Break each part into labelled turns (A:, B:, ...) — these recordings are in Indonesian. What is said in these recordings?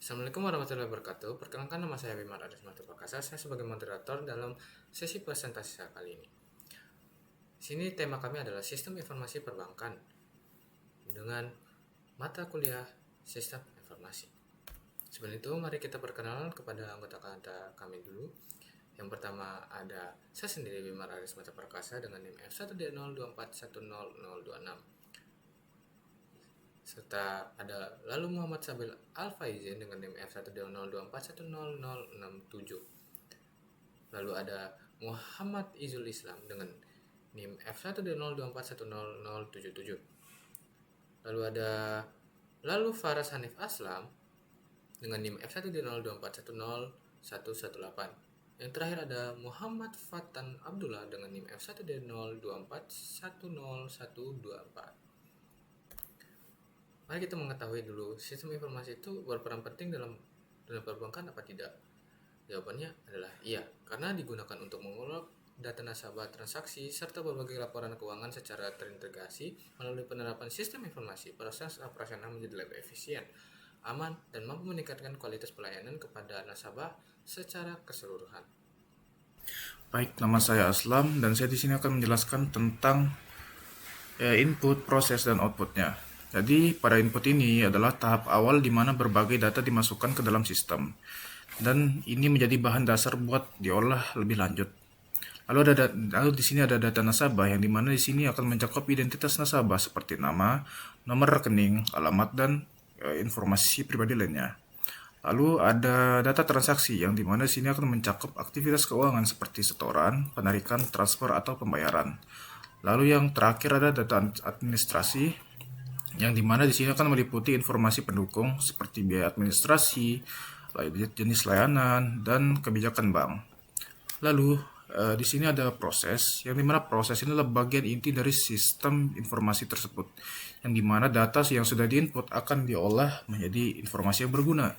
A: Assalamualaikum warahmatullahi wabarakatuh. Perkenalkan, nama saya Wimar Arismata Prakasa. Saya sebagai moderator dalam sesi presentasi saya kali ini. Di sini tema kami adalah sistem informasi perbankan dengan mata kuliah sistem informasi. Sebelum itu, mari kita perkenalan kepada anggota kami dulu. Yang pertama ada saya sendiri, Wimar Arismata Prakasa, dengan NIM F1D024100026. Serta ada lalu Muhammad Sabil Al-Faizin dengan NIM F1D024100067. Lalu ada Muhammad Izul Islam dengan NIM F1D024100077. Lalu ada Faras Hanif Aslam dengan NIM F1D024101118. Yang terakhir ada Muhammad Fatan Abdullah dengan NIM F1D024101124. Mari kita mengetahui dulu, sistem informasi itu berperan penting dalam dunia perbankan apa tidak? Jawabannya adalah iya, karena digunakan untuk mengolah data nasabah, transaksi, serta berbagai laporan keuangan secara terintegrasi. Melalui penerapan sistem informasi, proses operasional menjadi lebih efisien, aman, dan mampu meningkatkan kualitas pelayanan kepada nasabah secara keseluruhan.
B: Baik, nama saya Aslam dan saya di sini akan menjelaskan tentang input, proses, dan outputnya. Jadi, pada input ini adalah tahap awal di mana berbagai data dimasukkan ke dalam sistem. Dan ini menjadi bahan dasar buat diolah lebih lanjut. Lalu di sini ada data nasabah yang dimana di sini akan mencakup identitas nasabah seperti nama, nomor rekening, alamat, dan informasi pribadi lainnya. Lalu ada data transaksi yang dimana di sini akan mencakup aktivitas keuangan seperti setoran, penarikan, transfer, atau pembayaran. Lalu yang terakhir ada data administrasi yang dimana di sini akan meliputi informasi pendukung seperti biaya administrasi, jenis layanan, dan kebijakan bank. Lalu di sini ada proses, yang dimana proses ini adalah bagian inti dari sistem informasi tersebut, yang dimana data yang sudah diinput akan diolah menjadi informasi yang berguna.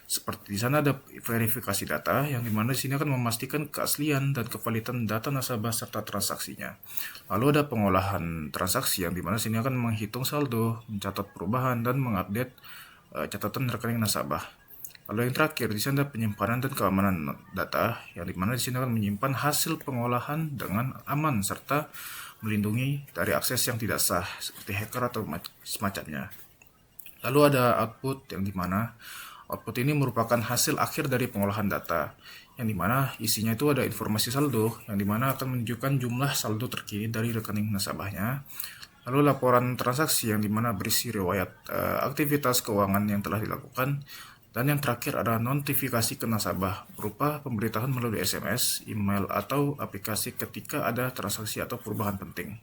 B: Seperti di sana ada verifikasi data, yang dimana di sini akan memastikan keaslian dan kevalitan data nasabah serta transaksinya. Lalu ada pengolahan transaksi, yang dimana di sini akan menghitung saldo, mencatat perubahan, dan mengupdate catatan rekening nasabah. Lalu yang terakhir, di sini ada penyimpanan dan keamanan data, yang dimana di sini akan menyimpan hasil pengolahan dengan aman serta melindungi dari akses yang tidak sah seperti hacker atau semacamnya. Lalu ada output, yang dimana output ini merupakan hasil akhir dari pengolahan data, yang dimana isinya itu ada informasi saldo, yang dimana akan menunjukkan jumlah saldo terkini dari rekening nasabahnya. Lalu laporan transaksi, yang dimana berisi riwayat aktivitas keuangan yang telah dilakukan. Dan yang terakhir ada notifikasi ke nasabah berupa pemberitahuan melalui SMS, email, atau aplikasi ketika ada transaksi atau perubahan penting.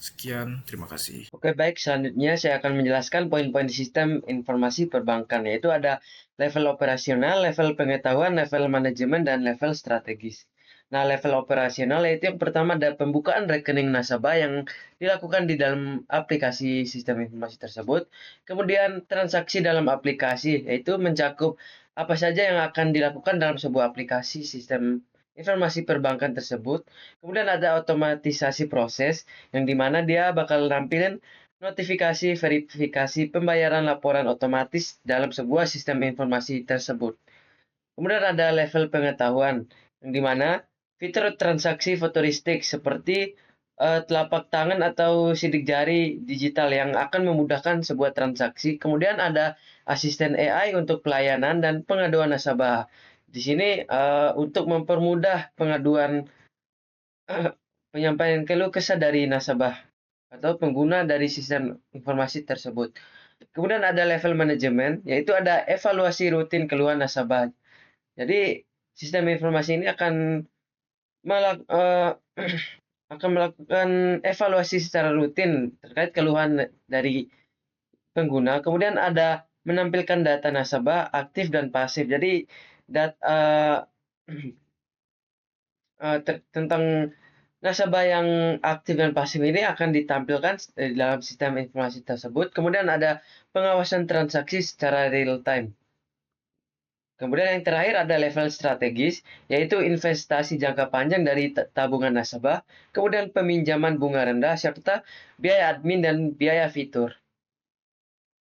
B: Sekian, terima kasih.
C: Oke, baik. Selanjutnya saya akan menjelaskan poin-poin di sistem informasi perbankan, yaitu ada level operasional, level pengetahuan, level manajemen, dan level strategis. Nah, level operasional yaitu yang pertama ada pembukaan rekening nasabah yang dilakukan di dalam aplikasi sistem informasi tersebut. Kemudian transaksi dalam aplikasi, yaitu mencakup apa saja yang akan dilakukan dalam sebuah aplikasi sistem informasi perbankan tersebut. Kemudian ada otomatisasi proses, yang dimana dia bakal nampilin notifikasi, verifikasi, pembayaran laporan otomatis dalam sebuah sistem informasi tersebut. Kemudian ada level pengetahuan, yang dimana fitur transaksi futuristik seperti telapak tangan atau sidik jari digital yang akan memudahkan sebuah transaksi. Kemudian ada asisten AI untuk pelayanan dan pengaduan nasabah. Di sini untuk mempermudah pengaduan penyampaian keluh kesah dari nasabah atau pengguna dari sistem informasi tersebut. Kemudian ada level manajemen, yaitu ada evaluasi rutin keluhan nasabah. Jadi sistem informasi ini akan melakukan evaluasi secara rutin terkait keluhan dari pengguna. Kemudian ada menampilkan data nasabah aktif dan pasif. Jadi tentang nasabah yang aktif dan pasif ini akan ditampilkan di dalam sistem informasi tersebut. Kemudian ada pengawasan transaksi secara real time. Kemudian yang terakhir ada level strategis, yaitu investasi jangka panjang dari tabungan nasabah, kemudian peminjaman bunga rendah, serta biaya admin dan biaya fitur.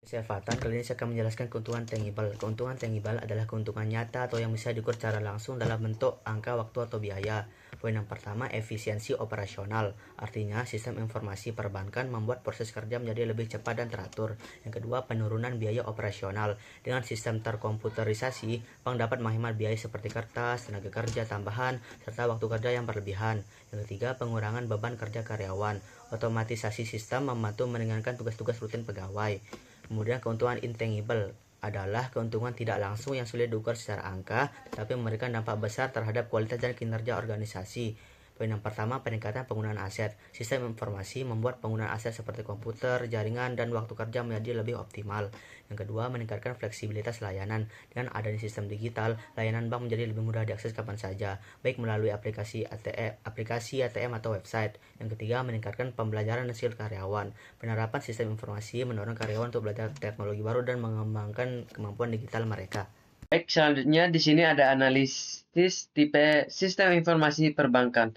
D: Saya Fatan, kali ini saya akan menjelaskan keuntungan tangible. Keuntungan tangible adalah keuntungan nyata atau yang bisa diukur secara langsung dalam bentuk angka, waktu, atau biaya. Poin yang pertama, efisiensi operasional. Artinya, sistem informasi perbankan membuat proses kerja menjadi lebih cepat dan teratur. Yang kedua, penurunan biaya operasional. Dengan sistem terkomputerisasi, bank dapat menghemat biaya seperti kertas, tenaga kerja tambahan, serta waktu kerja yang berlebihan. Yang ketiga, pengurangan beban kerja karyawan. Otomatisasi sistem membantu meringankan tugas-tugas rutin pegawai. Kemudian keuntungan intangible adalah keuntungan tidak langsung yang sulit diukur secara angka, tetapi memberikan dampak besar terhadap kualitas dan kinerja organisasi. Poin yang pertama, peningkatan penggunaan aset. Sistem informasi membuat penggunaan aset seperti komputer, jaringan, dan waktu kerja menjadi lebih optimal. Yang kedua, meningkatkan fleksibilitas layanan. Dengan adanya sistem digital, layanan bank menjadi lebih mudah diakses kapan saja, baik melalui aplikasi ATM atau website. Yang ketiga, meningkatkan pembelajaran dan skill karyawan. Penerapan sistem informasi mendorong karyawan untuk belajar teknologi baru dan mengembangkan kemampuan digital mereka.
C: Baik, selanjutnya di sini ada analisis tipe sistem informasi perbankan.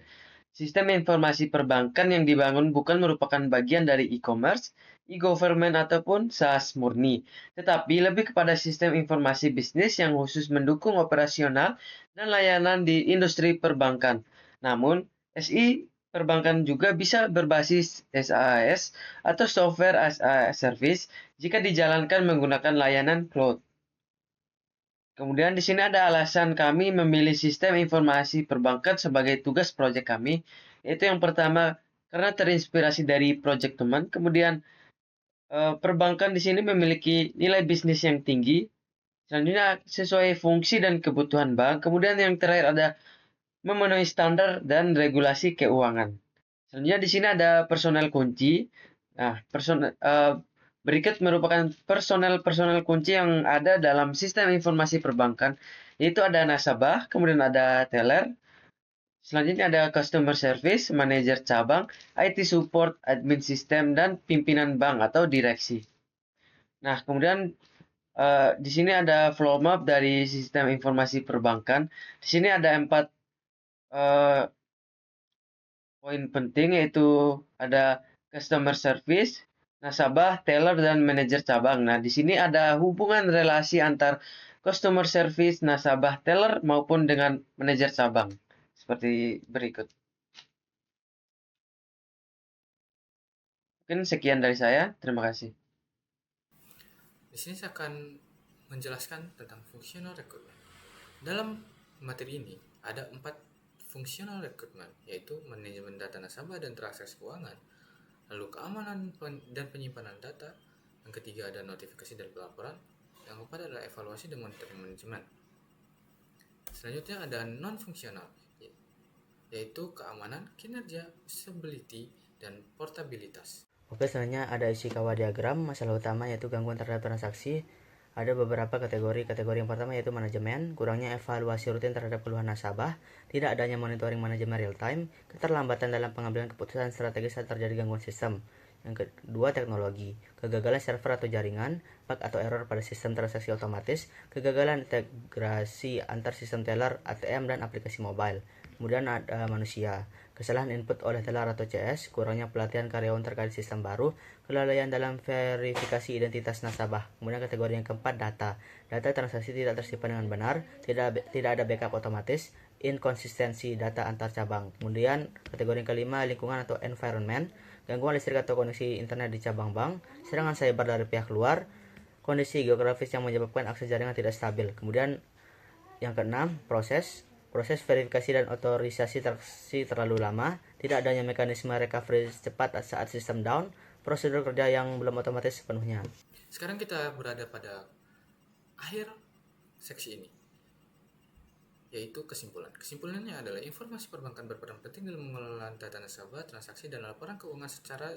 C: Sistem informasi perbankan yang dibangun bukan merupakan bagian dari e-commerce, e-government, ataupun SaaS murni, tetapi lebih kepada sistem informasi bisnis yang khusus mendukung operasional dan layanan di industri perbankan. Namun, SI perbankan juga bisa berbasis SaaS atau Software as a Service jika dijalankan menggunakan layanan cloud. Kemudian di sini ada alasan kami memilih sistem informasi perbankan sebagai tugas proyek kami, yaitu yang pertama karena terinspirasi dari proyek teman. Kemudian perbankan di sini memiliki nilai bisnis yang tinggi. Selanjutnya sesuai fungsi dan kebutuhan bank. Kemudian yang terakhir ada memenuhi standar dan regulasi keuangan. Selanjutnya di sini ada personel kunci. Nah, berikut merupakan personel kunci yang ada dalam sistem informasi perbankan, yaitu ada nasabah, kemudian ada teller, selanjutnya ada customer service, manajer cabang, IT support, admin sistem, dan pimpinan bank atau direksi. Nah, kemudian di sini ada flow map dari sistem informasi perbankan. Di sini ada 4 poin penting, yaitu ada customer service, nasabah, teller, dan manajer cabang. Nah, di sini ada hubungan relasi antar customer service, nasabah, teller, maupun dengan manajer cabang. Seperti berikut. Mungkin sekian dari saya. Terima kasih.
A: Di sini saya akan menjelaskan tentang fungsional rekrutmen. Dalam materi ini ada 4 fungsional rekrutmen, yaitu manajemen data nasabah dan transaksi keuangan, lalu keamanan dan penyimpanan data, yang ketiga ada notifikasi dan pelaporan, yang keempat adalah evaluasi dan monitoring manajemen. Selanjutnya ada non-fungsional, yaitu keamanan, kinerja, usability, dan portabilitas.
D: Oke, selanjutnya ada Ishikawa diagram. Masalah utama yaitu gangguan terhadap transaksi. Ada beberapa kategori. Kategori yang pertama yaitu manajemen, kurangnya evaluasi rutin terhadap keluhan nasabah, tidak adanya monitoring manajemen real time, keterlambatan dalam pengambilan keputusan strategis saat terjadi gangguan sistem. Yang kedua, teknologi, kegagalan server atau jaringan, bug atau error pada sistem transaksi otomatis, kegagalan integrasi antar sistem teller, ATM, dan aplikasi mobile. Kemudian ada manusia, kesalahan input oleh teller atau CS, kurangnya pelatihan karyawan terkait sistem baru, kelalaian dalam verifikasi identitas nasabah. Kemudian kategori yang keempat, data transaksi tidak tersimpan dengan benar, tidak ada backup otomatis, inkonsistensi data antar cabang. Kemudian kategori yang kelima, lingkungan atau environment, gangguan listrik atau koneksi internet di cabang bank, serangan cyber dari pihak luar, kondisi geografis yang menyebabkan akses jaringan tidak stabil. Kemudian yang keenam, proses verifikasi dan otorisasi terlalu lama, tidak adanya mekanisme recovery cepat saat sistem down, prosedur kerja yang belum otomatis sepenuhnya.
A: Sekarang kita berada pada akhir seksi ini, yaitu kesimpulan. Kesimpulannya adalah informasi perbankan berperan penting dalam mengelola data nasabah, transaksi, dan laporan keuangan secara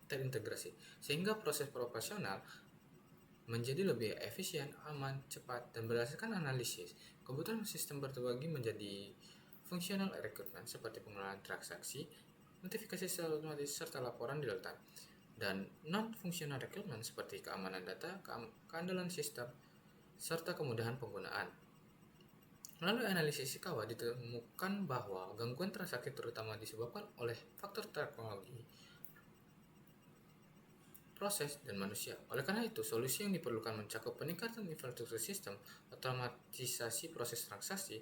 A: terintegrasi, sehingga proses operasional menjadi lebih efisien, aman, cepat, dan berdasarkan analisis, kebutuhan sistem terbagi menjadi fungsional rekrutmen seperti pengelolaan transaksi, notifikasi secara otomatis, serta laporan real time, dan non-fungsional rekrutmen seperti keamanan data, keandalan sistem, serta kemudahan penggunaan. Melalui analisis Ishikawa ditemukan bahwa gangguan transaksi terutama disebabkan oleh faktor teknologi, proses, dan manusia. Oleh karena itu, solusi yang diperlukan mencakup peningkatan infrastruktur sistem, otomatisasi proses transaksi,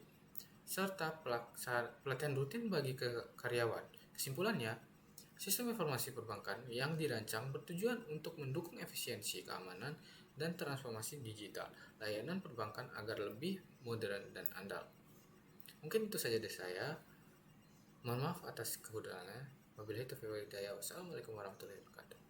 A: serta pelatihan rutin bagi karyawan. Kesimpulannya, sistem informasi perbankan yang dirancang bertujuan untuk mendukung efisiensi, keamanan, dan transformasi digital layanan perbankan agar lebih modern dan andal. Mungkin itu saja dari saya. Mohon maaf atas kekurangannya. Wabillahi taufiq wal hidayah. Wassalamualaikum warahmatullahi wabarakatuh.